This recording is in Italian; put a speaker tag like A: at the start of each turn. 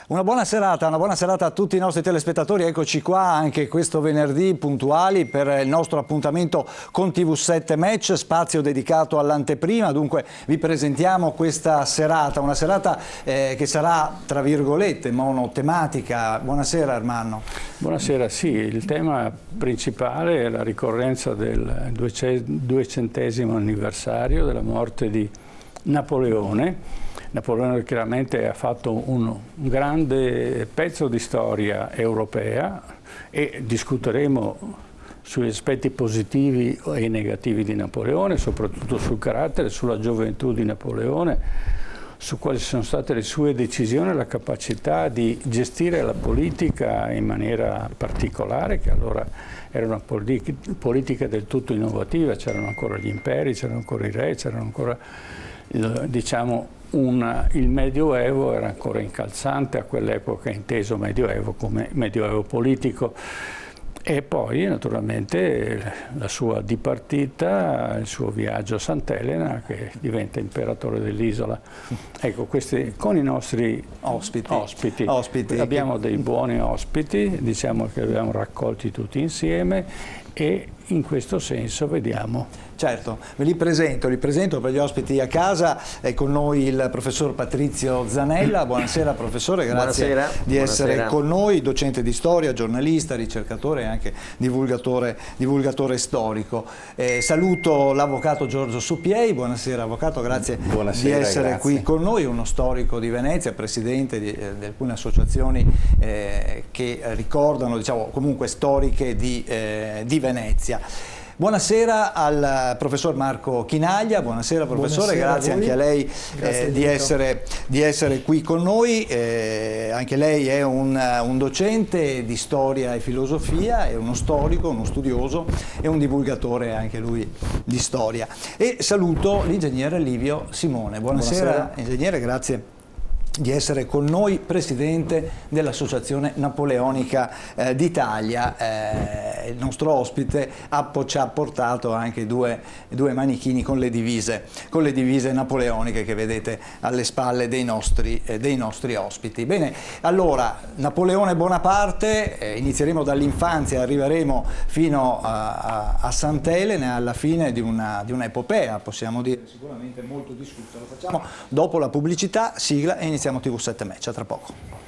A: Una buona serata a tutti i nostri telespettatori, eccoci qua anche questo venerdì puntuali per il nostro appuntamento con TV7 Match, spazio dedicato all'anteprima. Dunque vi presentiamo questa serata, una serata che sarà tra virgolette monotematica. Buonasera Ermanno.
B: Buonasera, sì, il tema principale è la ricorrenza del 200° anniversario della morte di Napoleone. Napoleone chiaramente ha fatto un grande pezzo di storia europea e discuteremo sugli aspetti positivi e negativi di Napoleone, soprattutto sul carattere, sulla gioventù di Napoleone, su quali sono state le sue decisioni e la capacità di gestire la politica in maniera particolare, che allora era una politica del tutto innovativa, c'erano ancora gli imperi, c'erano ancora i re, c'erano ancora, diciamo, il Medioevo era ancora incalzante a quell'epoca, inteso Medioevo come Medioevo politico. E poi naturalmente la sua dipartita, il suo viaggio a Sant'Elena, che diventa imperatore dell'isola. Ecco, questi con i nostri ospiti. Abbiamo dei buoni ospiti, diciamo che li abbiamo raccolti tutti insieme e in questo senso vediamo.
A: Certo, ve li presento per gli ospiti a casa. È con noi il professor Patrizio Zanella. Buonasera professore, grazie di essere con noi, docente di storia, giornalista, ricercatore e anche divulgatore storico. Saluto l'avvocato Giorgio Suppiei. Buonasera avvocato, grazie di essere qui con noi, uno storico di Venezia, presidente di alcune associazioni che ricordano, diciamo, comunque storiche di Venezia. Buonasera al professor Marco Chinaglia. Buonasera professore, grazie anche a lei di essere qui con noi. Anche lei è un docente di storia e filosofia, è uno storico, uno studioso e un divulgatore anche lui di storia. E saluto l'ingegnere Livio Simone. Buonasera ingegnere, grazie di essere con noi, presidente dell'Associazione Napoleonica d'Italia. Il nostro ospite ci ha portato anche due manichini con le divise napoleoniche che vedete alle spalle dei nostri ospiti. Bene, allora Napoleone Bonaparte, inizieremo dall'infanzia e arriveremo fino a Sant'Elena, alla fine di un'epopea, possiamo dire, sicuramente molto discussa. Lo facciamo dopo la pubblicità, sigla e iniziamo TV7 Match. A tra poco.